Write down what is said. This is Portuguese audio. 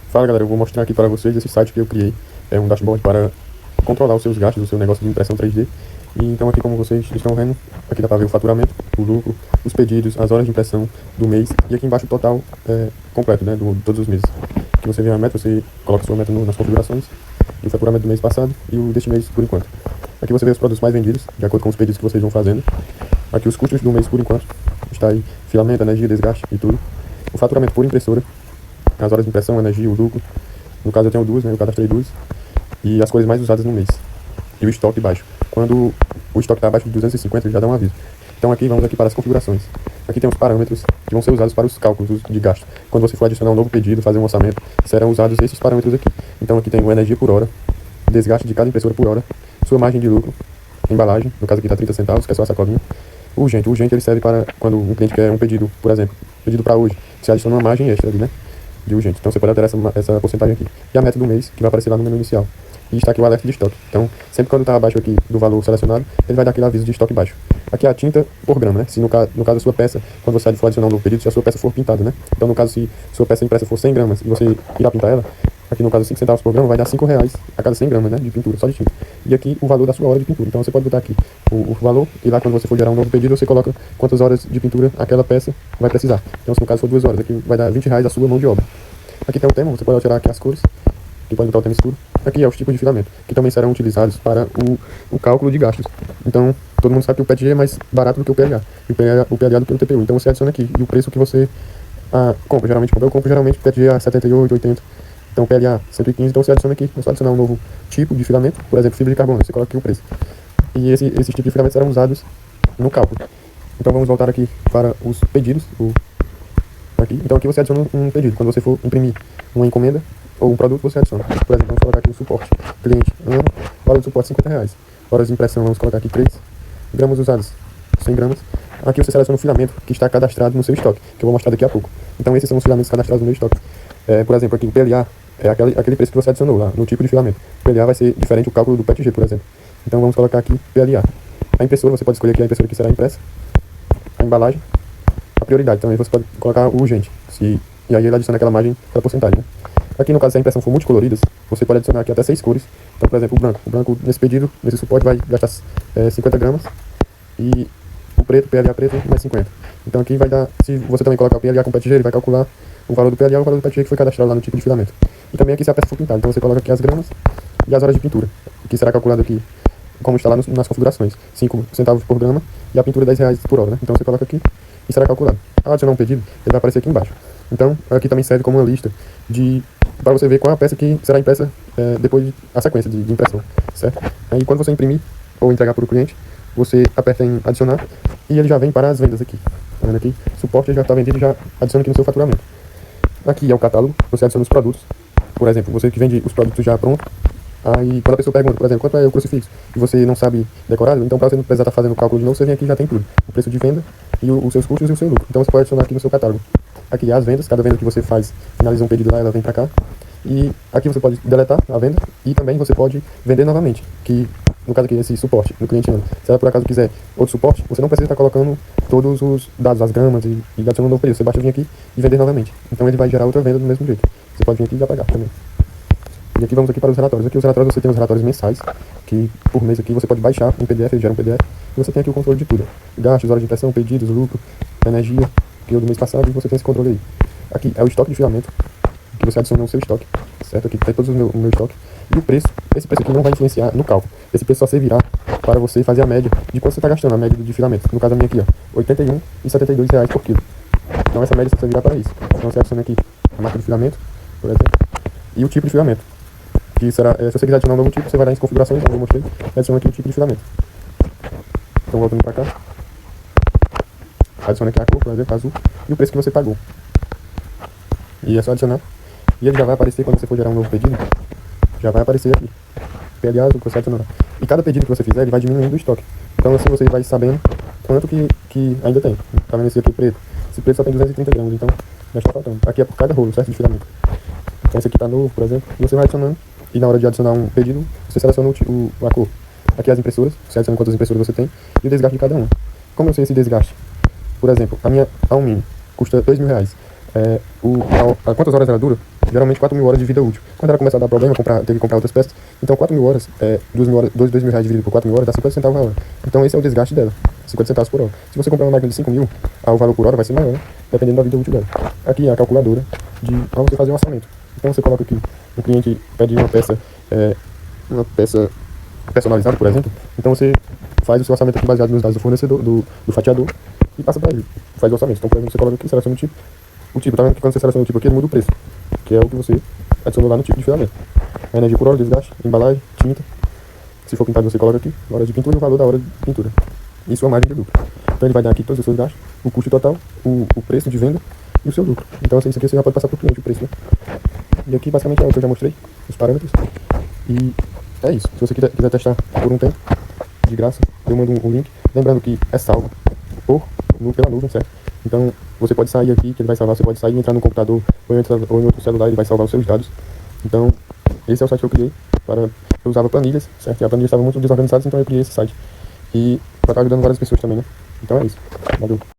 Fala galera, eu vou mostrar aqui para vocês esse site que eu criei. É um dashboard para controlar os seus gastos, o seu negócio de impressão 3D. E então aqui, como vocês estão vendo, aqui dá para ver o faturamento, o lucro, os pedidos, as horas de impressão do mês. E aqui embaixo o total completo, né, de todos os meses. Aqui você vê a meta, você coloca a sua meta nas configurações, e o faturamento do mês passado e o deste mês por enquanto. Aqui você vê os produtos mais vendidos, de acordo com os pedidos que vocês vão fazendo. Aqui os custos do mês por enquanto, está aí filamento, energia, desgaste e tudo. O faturamento por impressora, as horas de impressão, energia, o lucro. No caso eu tenho duas, né? Eu cadastrei duas. E as coisas mais usadas no mês. E o estoque baixo. Quando o estoque está abaixo de 250, ele já dá um aviso. Então aqui vamos aqui para as configurações. Aqui tem os parâmetros que vão ser usados para os cálculos de gasto. Quando você for adicionar um novo pedido, fazer um orçamento, serão usados esses parâmetros aqui. Então aqui tem o energia por hora, desgaste de cada impressora por hora, sua margem de lucro, embalagem, no caso aqui está 30 centavos, que é só a sacolinha. O urgente ele serve para quando um cliente quer um pedido, por exemplo, pedido para hoje, você adiciona uma margem extra ali, né? De urgente. Então você pode alterar essa porcentagem aqui. E a meta do mês, que vai aparecer lá no menu inicial. E está aqui o alerta de estoque. Então, sempre quando está abaixo aqui do valor selecionado, ele vai dar aquele aviso de estoque baixo. Aqui é a tinta por grama, né? Se no caso a sua peça, quando você for adicionar um novo pedido, se a sua peça for pintada, né? Então, no caso, se sua peça impressa for 100 gramas e você irá pintar ela, aqui no caso 5 centavos por grama, vai dar R$5 a cada 100 gramas, né? De pintura, só de tinta. E aqui o valor da sua hora de pintura. Então, você pode botar aqui o valor e lá quando você for gerar um novo pedido, você coloca quantas horas de pintura aquela peça vai precisar. Então, se no caso for 2 horas, aqui vai dar R$20 a sua mão de obra. Aqui tem um tema, você pode alterar aqui as cores, que pode botar o tema escuro. Aqui é os tipos de filamento, que também serão utilizados para o cálculo de gastos. Então, todo mundo sabe que o PETG é mais barato do que o PLA, e o PLA do que o TPU. Então você adiciona aqui, e o preço que você compra, eu compro geralmente PETG a 78, 80, então PLA 115, então você adiciona aqui, é só adicionar um novo tipo de filamento, por exemplo, fibra de carbono, você coloca aqui o preço. E esses tipos de filamentos serão usados no cálculo. Então vamos voltar aqui para os pedidos, aqui. Então aqui você adiciona um pedido, quando você for imprimir uma encomenda ou um produto, você adiciona. Por exemplo, vamos colocar aqui o suporte. Cliente, ano, valor do suporte R$50. Horas de impressão, vamos colocar aqui 3. Gramas usadas, 100 gramas. Aqui você seleciona o filamento que está cadastrado no seu estoque, que eu vou mostrar daqui a pouco. Então esses são os filamentos cadastrados no meu estoque. Por exemplo, aqui o PLA é aquele preço que você adicionou lá, no tipo de filamento. O PLA vai ser diferente do cálculo do PETG, por exemplo. Então vamos colocar aqui PLA. A impressora, você pode escolher aqui a impressora que será impressa. A embalagem. A prioridade, também você pode colocar o urgente. E aí ele adiciona aquela margem, aquela porcentagem, né? Aqui no caso, se a impressão for multicoloridas, você pode adicionar aqui até 6 cores. Então, por exemplo, o branco. O branco, nesse pedido, nesse suporte, vai gastar 50 gramas. E o preto, PLA preto, mais 50. Então aqui vai dar, se você também colocar o PLA com PETG, ele vai calcular o valor do PLA e o valor do PETG que foi cadastrado lá no tipo de filamento. E também aqui se a peça for pintada, então você coloca aqui as gramas e as horas de pintura, que será calculado aqui, como está lá nas configurações. 5 centavos por grama e a pintura R$10 por hora, né? Então você coloca aqui e será calculado. Ao adicionar um pedido, ele vai aparecer aqui embaixo. Então, aqui também serve como uma lista para você ver qual é a peça que será impressa depois da sequência de impressão, certo? Aí quando você imprimir ou entregar para o cliente, você aperta em adicionar e ele já vem para as vendas aqui. Tá vendo aqui? Suporte já está vendido e já adiciona aqui no seu faturamento. Aqui é o catálogo, você adiciona os produtos. Por exemplo, você que vende os produtos já prontos, aí quando a pessoa pergunta, por exemplo, quanto é o crucifixo, e você não sabe decorar, então para você não precisar estar fazendo o cálculo de novo, você vem aqui e já tem tudo. O preço de venda e os seus custos e o seu lucro. Então você pode adicionar aqui no seu catálogo. Aqui as vendas, cada venda que você faz, finaliza um pedido lá, ela vem para cá. E aqui você pode deletar a venda e também você pode vender novamente, que no caso aqui esse suporte no cliente ano. Se ela por acaso quiser outro suporte, você não precisa estar colocando todos os dados, as gramas e adicionando um novo pedido. Você basta vir aqui e vender novamente. Então ele vai gerar outra venda do mesmo jeito. Você pode vir aqui e apagar também. E aqui vamos aqui para os relatórios. Aqui os relatórios você tem os relatórios mensais, que por mês aqui você pode baixar em PDF, ele gera um PDF. E você tem aqui o controle de tudo. Gastos, horas de impressão, pedidos, lucro, energia, que é o do mês passado, e você tem esse controle aí. Aqui é o estoque de filamento, que você adiciona no seu estoque, certo? Aqui tem todos o meu estoque. E o preço, esse preço aqui não vai influenciar no cálculo. Esse preço só servirá para você fazer a média de quanto você está gastando, a média de filamento. No caso a minha aqui, ó, R$81,72 por quilo. Então essa média só servirá para isso. Então você adiciona aqui a marca de filamento, por exemplo, e o tipo de filamento. Que será, se você quiser adicionar um novo tipo, você vai lá em configurações, como eu mostrei, e adiciona aqui o tipo de filamento. Então voltando para cá, adiciona aqui a cor, por exemplo, azul, e o preço que você pagou. E é só adicionar. E ele já vai aparecer quando você for gerar um novo pedido. Já vai aparecer aqui. PLA azul que você adicionou. E cada pedido que você fizer, ele vai diminuindo o estoque. Então assim você vai sabendo quanto que ainda tem. Tá vendo esse aqui preto? Esse preto só tem 230 gramas, então já está faltando. Aqui é por cada rolo, certo? De filamento. Então esse aqui tá novo, por exemplo, e você vai adicionando. E na hora de adicionar um pedido, você seleciona a cor. Aqui as impressoras, você adiciona quantas impressoras você tem e o desgaste de cada uma. Como eu sei esse desgaste? Por exemplo, a minha Alumínio custa R$2.000. Quantas horas ela dura? geralmente 4.000 horas de vida útil. Quando ela começar a dar problema, ter que comprar outras peças, então 4.000 horas, 2.000 reais dividido por 4.000 horas dá 50 centavos a hora. Então esse é o desgaste dela, 50 centavos por hora. Se você comprar uma máquina de 5.000, o valor por hora vai ser maior, né? Dependendo da vida útil dela. Aqui é a calculadora para você fazer um orçamento. Então você coloca aqui, o cliente pede uma peça personalizada, por exemplo, então você faz o seu orçamento aqui baseado nos dados do fornecedor, do fatiador, e passa para ele, faz o orçamento. Então, por exemplo, você coloca aqui, seleciona o tipo, tá vendo que quando você seleciona o tipo aqui, ele muda o preço, que é o que você adicionou lá no tipo de filamento. A energia por hora, desgaste, embalagem, tinta, se for pintado você coloca aqui, hora de pintura e o valor da hora de pintura, e sua margem de lucro. Então ele vai dar aqui todos os seus gastos, o custo total, o preço de venda e o seu lucro. Então isso aqui você já pode passar para o cliente, o preço, né? E aqui basicamente é o que eu já mostrei, os parâmetros. E é isso. Se você quiser testar por um tempo, de graça, eu mando um link. Lembrando que é salvo pela nuvem, certo? Então você pode sair aqui, que ele vai salvar. Você pode sair e entrar no computador ou em outro celular, ele vai salvar os seus dados. Então esse é o site que eu criei. Eu usava planilhas, certo? E a planilha estava muito desorganizada, então eu criei esse site. E para estar ajudando várias pessoas também, né? Então é isso. Valeu.